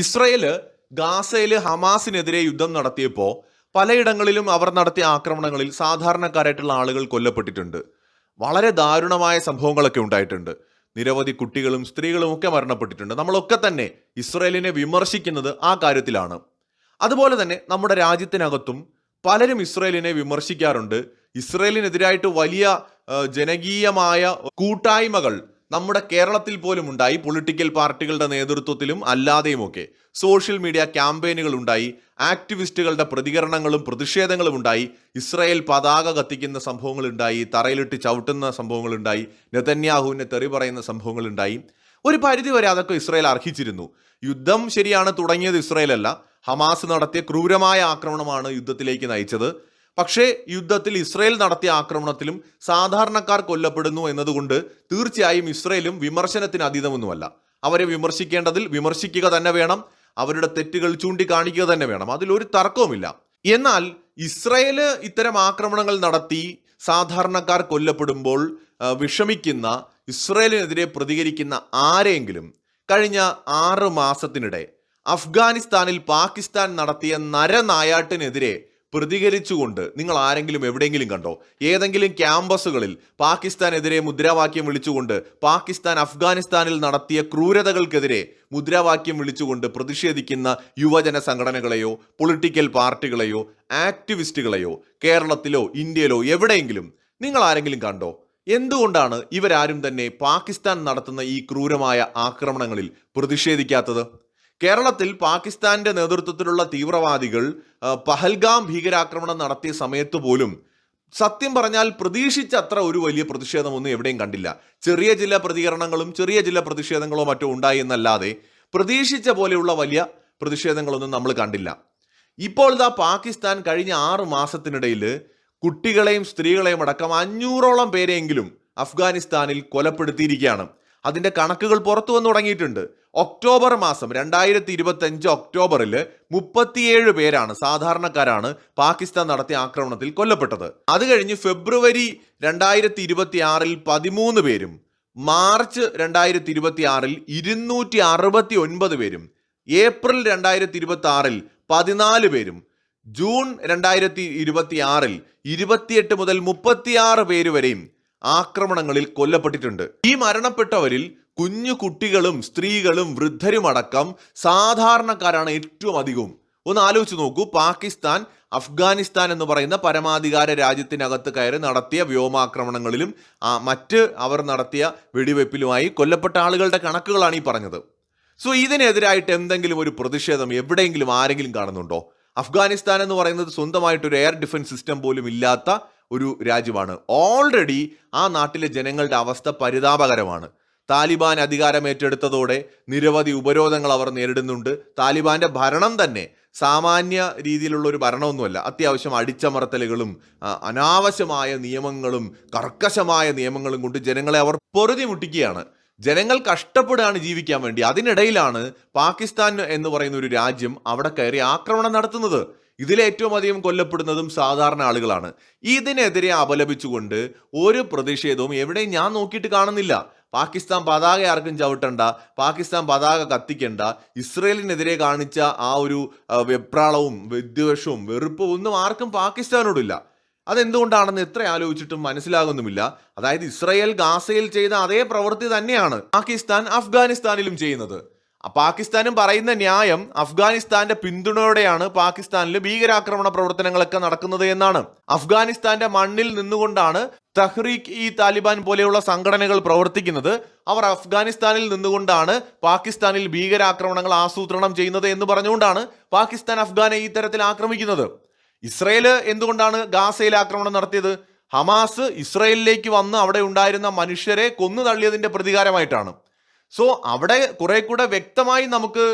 Israel ഗാസയില് ഹമാസിനെതിരെ യുദ്ധം നടത്തിയപ്പോൾ പലയിടങ്ങളിലും അവർ നടത്തിയ ആക്രമണങ്ങളിൽ സാധാരണക്കാരായിട്ടുള്ള ആളുകൾ കൊല്ലപ്പെട്ടിട്ടുണ്ട്. വളരെ ദാരുണമായ സംഭവങ്ങളൊക്കെ ഉണ്ടായിട്ടുണ്ട്. നിരവധി കുട്ടികളും സ്ത്രീകളും ഒക്കെ മരണപ്പെട്ടിട്ടുണ്ട്. നമ്മളൊക്കെ തന്നെ ഇസ്രയേലിനെ വിമർശിക്കുന്നത് ആ കാര്യത്തിലാണ്. അതുപോലെ തന്നെ നമ്മുടെ രാജ്യത്തിനകത്തും പലരും ഇസ്രയേലിനെ വിമർശിക്കാറുണ്ട്. ഇസ്രയേലിനെതിരായിട്ട് വലിയ ജനകീയമായ കൂട്ടായ്മകൾ നമ്മുടെ കേരളത്തിൽ പോലും ഉണ്ടായി. പൊളിറ്റിക്കൽ പാർട്ടികളുടെ നേതൃത്വത്തിലും അല്ലാതെയുമൊക്കെ സോഷ്യൽ മീഡിയ ക്യാമ്പയിനുകൾ ഉണ്ടായി. ആക്ടിവിസ്റ്റുകളുടെ പ്രതികരണങ്ങളും പ്രതിഷേധങ്ങളും ഉണ്ടായി. ഇസ്രായേൽ പതാക കത്തിക്കുന്ന സംഭവങ്ങൾ ഉണ്ടായി. തറയിലിട്ട് ചവിട്ടുന്ന സംഭവങ്ങൾ ഉണ്ടായി. നെതന്യാഹുവിനെ തെറി പറയുന്ന സംഭവങ്ങൾ ഉണ്ടായി. ഒരു പരിധി വരെ അതൊക്കെ ഇസ്രായേൽ അർഹിച്ചിരുന്നു. യുദ്ധം ശരിയാണ്, തുടങ്ങിയത് ഇസ്രായേലല്ല. ഹമാസ് നടത്തിയ ക്രൂരമായ ആക്രമണമാണ് യുദ്ധത്തിലേക്ക് നയിച്ചത്. പക്ഷേ യുദ്ധത്തിൽ ഇസ്രയേൽ നടത്തിയ ആക്രമണത്തിലും സാധാരണക്കാർ കൊല്ലപ്പെടുന്നു എന്നതുകൊണ്ട് തീർച്ചയായും ഇസ്രയേലും വിമർശനത്തിന് അതീതമൊന്നുമല്ല. അവരെ വിമർശിക്കേണ്ടതിൽ വിമർശിക്കുക തന്നെ വേണം. അവരുടെ തെറ്റുകൾ ചൂണ്ടിക്കാണിക്കുക തന്നെ വേണം. അതിലൊരു തർക്കവുമില്ല. എന്നാൽ ഇസ്രയേല് ഇത്തരം ആക്രമണങ്ങൾ നടത്തി സാധാരണക്കാർ കൊല്ലപ്പെടുമ്പോൾ വിഷമിക്കുന്ന, ഇസ്രയേലിനെതിരെ പ്രതികരിക്കുന്ന ആരെങ്കിലും കഴിഞ്ഞ 6 മാസത്തിനിടെ അഫ്ഗാനിസ്ഥാനിൽ പാകിസ്ഥാൻ നടത്തിയ നരനായാട്ടിനെതിരെ പ്രതികരിച്ചുകൊണ്ട് നിങ്ങൾ ആരെങ്കിലും എവിടെയെങ്കിലും കണ്ടോ? ഏതെങ്കിലും ക്യാമ്പസുകളിൽ പാകിസ്ഥാനെതിരെ മുദ്രാവാക്യം വിളിച്ചുകൊണ്ട്, പാകിസ്ഥാൻ അഫ്ഗാനിസ്ഥാനിൽ നടത്തിയ ക്രൂരതകൾക്കെതിരെ മുദ്രാവാക്യം വിളിച്ചുകൊണ്ട് പ്രതിഷേധിക്കുന്ന യുവജന സംഘടനകളെയോ പൊളിറ്റിക്കൽ പാർട്ടികളെയോ ആക്ടിവിസ്റ്റുകളെയോ കേരളത്തിലോ ഇന്ത്യയിലോ എവിടെയെങ്കിലും നിങ്ങൾ ആരെങ്കിലും കണ്ടോ? എന്തുകൊണ്ടാണ് ഇവരാരും തന്നെ പാകിസ്ഥാൻ നടത്തുന്ന ഈ ക്രൂരമായ ആക്രമണങ്ങളിൽ പ്രതിഷേധിക്കാത്തത്? കേരളത്തിൽ പാകിസ്ഥാന്റെ നേതൃത്വത്തിലുള്ള തീവ്രവാദികൾ പഹൽഗാം ഭീകരാക്രമണം നടത്തിയ സമയത്ത് പോലും സത്യം പറഞ്ഞാൽ പ്രതീക്ഷിച്ചത്ര ഒരു വലിയ പ്രതിഷേധമൊന്നും എവിടെയും കണ്ടില്ല. ചെറിയ ചില പ്രതികരണങ്ങളും ചെറിയ ചില പ്രതിഷേധങ്ങളോ മറ്റോ ഉണ്ടായി എന്നല്ലാതെ പ്രതീക്ഷിച്ച പോലെയുള്ള വലിയ പ്രതിഷേധങ്ങളൊന്നും നമ്മൾ കണ്ടില്ല. ഇപ്പോൾ ഇതാ പാകിസ്ഥാൻ കഴിഞ്ഞ 6 മാസത്തിനിടയിൽ കുട്ടികളെയും സ്ത്രീകളെയും അടക്കം 500ഓളം പേരെങ്കിലും അഫ്ഗാനിസ്ഥാനിൽ കൊലപ്പെടുത്തിയിരിക്കുകയാണ്. അതിന്റെ കണക്കുകൾ പുറത്തു വന്നു തുടങ്ങിയിട്ടുണ്ട്. ഒക്ടോബർ മാസം 2025 ഒക്ടോബറിൽ 37 പേരാണ്, സാധാരണക്കാരാണ്, പാകിസ്ഥാൻ നടത്തിയ ആക്രമണത്തിൽ കൊല്ലപ്പെട്ടത്. അത് കഴിഞ്ഞ് ഫെബ്രുവരി 2026 13 പേരും, മാർച്ച് 2026 269 പേരും, ഏപ്രിൽ 2026 14 പേരും, ജൂൺ 2026 28 മുതൽ 36 പേര് വരെയും ആക്രമണങ്ങളിൽ കൊല്ലപ്പെട്ടിട്ടുണ്ട്. ഈ മരണപ്പെട്ടവരിൽ കുഞ്ഞു കുട്ടികളും സ്ത്രീകളും വൃദ്ധരുമടക്കം സാധാരണക്കാരാണ് ഏറ്റവും അധികവും. ഒന്ന് ആലോചിച്ച് നോക്കൂ. പാകിസ്ഥാൻ അഫ്ഗാനിസ്ഥാൻ എന്ന് പറയുന്ന പരമാധികാര രാജ്യത്തിനകത്ത് കയറി നടത്തിയ വ്യോമാക്രമണങ്ങളിലും മറ്റ് അവർ നടത്തിയ വെടിവെപ്പിലുമായി കൊല്ലപ്പെട്ട ആളുകളുടെ കണക്കുകളാണ് ഈ പറഞ്ഞത്. സോ ഇതിനെതിരായിട്ട് എന്തെങ്കിലും ഒരു പ്രതിഷേധം എവിടെയെങ്കിലും ആരെങ്കിലും കാണുന്നുണ്ടോ? അഫ്ഗാനിസ്ഥാൻ എന്ന് പറയുന്നത് സ്വന്തമായിട്ടൊരു എയർ ഡിഫൻസ് സിസ്റ്റം പോലും ഇല്ലാത്ത ഒരു രാജ്യമാണ്. ഓൾറെഡി ആ നാട്ടിലെ ജനങ്ങളുടെ അവസ്ഥ പരിതാപകരമാണ്. താലിബാൻ അധികാരം ഏറ്റെടുത്തതോടെ നിരവധി ഉപരോധങ്ങൾ അവർ നേരിടുന്നുണ്ട്. താലിബാന്റെ ഭരണം തന്നെ സാമാന്യ രീതിയിലുള്ള ഒരു ഭരണമൊന്നുമല്ല. അത്യാവശ്യം അടിച്ചമർത്തലുകളും അനാവശ്യമായ നിയമങ്ങളും കർക്കശമായ നിയമങ്ങളും കൊണ്ട് ജനങ്ങളെ അവർ പൊറുതി മുട്ടിക്കുകയാണ്. ജനങ്ങൾ കഷ്ടപ്പെടുകയാണ് ജീവിക്കാൻ വേണ്ടി. അതിനിടയിലാണ് പാകിസ്ഥാൻ എന്ന് പറയുന്ന ഒരു രാജ്യം അവിടെ കയറി ആക്രമണം നടത്തുന്നത്. ഇതിലേറ്റവും അധികം കൊല്ലപ്പെടുന്നതും സാധാരണ ആളുകളാണ്. ഇതിനെതിരെ അപലപിച്ചുകൊണ്ട് ഒരു പ്രതിഷേധവും എവിടെയും ഞാൻ നോക്കിയിട്ട് കാണുന്നില്ല. പാകിസ്ഥാൻ പതാക ആർക്കും ചവിട്ടണ്ട, പാകിസ്ഥാൻ പതാക കത്തിക്കണ്ട, ഇസ്രയേലിനെതിരെ കാണിച്ച ആ ഒരു വെപ്രാളവും വിദ്വേഷവും വെറുപ്പും ഒന്നും ആർക്കും പാകിസ്ഥാനോടില്ല. അതെന്തുകൊണ്ടാണെന്ന് എത്ര ആലോചിച്ചിട്ടും മനസ്സിലാകുന്നുമില്ല. അതായത് ഇസ്രയേൽ ഗാസയിൽ ചെയ്ത അതേ പ്രവൃത്തി തന്നെയാണ് പാകിസ്ഥാൻ അഫ്ഗാനിസ്ഥാനിലും ചെയ്യുന്നത്. പാകിസ്ഥാനും പറയുന്ന ന്യായം അഫ്ഗാനിസ്ഥാന്റെ പിന്തുണയോടെയാണ് പാകിസ്ഥാനിൽ ഭീകരാക്രമണ പ്രവർത്തനങ്ങളൊക്കെ നടക്കുന്നത് എന്നാണ്. അഫ്ഗാനിസ്ഥാന്റെ മണ്ണിൽ നിന്നുകൊണ്ടാണ് തഹ്രീക്ക് ഇ താലിബാൻ പോലെയുള്ള സംഘടനകൾ പ്രവർത്തിക്കുന്നത്. അവർ അഫ്ഗാനിസ്ഥാനിൽ നിന്നുകൊണ്ടാണ് പാകിസ്ഥാനിൽ ഭീകരാക്രമണങ്ങൾ ആസൂത്രണം ചെയ്യുന്നത് എന്ന് പറഞ്ഞുകൊണ്ടാണ് പാകിസ്ഥാൻ അഫ്ഗാനെ ഈ തരത്തിൽ ആക്രമിക്കുന്നത്. ഇസ്രയേൽ എന്തുകൊണ്ടാണ് ഗാസയിൽ ആക്രമണം നടത്തിയത്? ഹമാസ് ഇസ്രയേലിലേക്ക് വന്ന് അവിടെ ഉണ്ടായിരുന്ന മനുഷ്യരെ കൊന്നു തള്ളിയതിന്റെ പ്രതികാരമായിട്ടാണ്. സോ അവിടെ കുറെ കൂടെ വ്യക്തമായി നമുക്ക്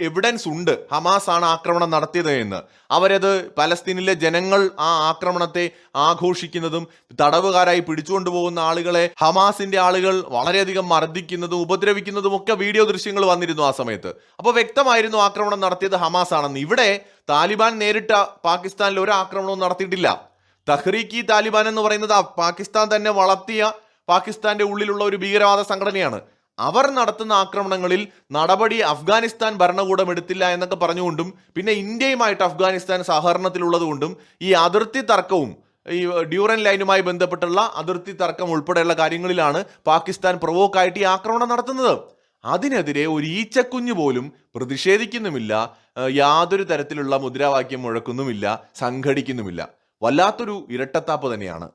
എവിഡൻസ് ഉണ്ട് ഹമാസ് ആണ് ആക്രമണം നടത്തിയത് എന്ന്. അവരത് പലസ്തീനിലെ ജനങ്ങൾ ആ ആക്രമണത്തെ ആഘോഷിക്കുന്നതും തടവുകാരായി പിടിച്ചുകൊണ്ടു പോകുന്ന ആളുകളെ ഹമാസിന്റെ ആളുകൾ വളരെയധികം മർദ്ദിക്കുന്നതും ഉപദ്രവിക്കുന്നതും ഒക്കെ വീഡിയോ ദൃശ്യങ്ങൾ വന്നിരുന്നു ആ സമയത്ത്. അപ്പോൾ വ്യക്തമായിരുന്നു ആക്രമണം നടത്തിയത് ഹമാസ് ആണെന്ന്. ഇവിടെ താലിബാൻ നേരിട്ട പാകിസ്ഥാനിൽ ഒരു ആക്രമണവും നടത്തിയിട്ടില്ല. തഹ്രീക്ക് ഇ താലിബാൻ എന്ന് പറയുന്നത് പാകിസ്ഥാൻ തന്നെ വളർത്തിയ പാകിസ്ഥാന്റെ ഉള്ളിലുള്ള ഒരു ഭീകരവാദ സംഘടനയാണ്. അവർ നടത്തുന്ന ആക്രമണങ്ങളിൽ നടപടി അഫ്ഗാനിസ്ഥാൻ ഭരണകൂടം എടുത്തില്ല എന്നൊക്കെ പറഞ്ഞുകൊണ്ടും പിന്നെ ഇന്ത്യയുമായിട്ട് അഫ്ഗാനിസ്ഥാൻ സഹകരണത്തിലുള്ളത് കൊണ്ടും ഈ അതിർത്തി തർക്കവും ഈ ഡ്യൂറൻ ലൈനുമായി ബന്ധപ്പെട്ടുള്ള അതിർത്തി തർക്കം ഉൾപ്പെടെയുള്ള കാര്യങ്ങളിലാണ് പാകിസ്ഥാൻ പ്രൊവോക്കായിട്ട് ഈ ആക്രമണം നടത്തുന്നത്. അതിനെതിരെ ഒരു ഈച്ചക്കുഞ്ഞ് പോലും പ്രതിഷേധിക്കുന്നുമില്ല, യാതൊരു തരത്തിലുള്ള മുദ്രാവാക്യം മുഴക്കുന്നുമില്ല, സംഘടിക്കുന്നുമില്ല. വല്ലാത്തൊരു ഇരട്ടത്താപ്പ് തന്നെയാണ്.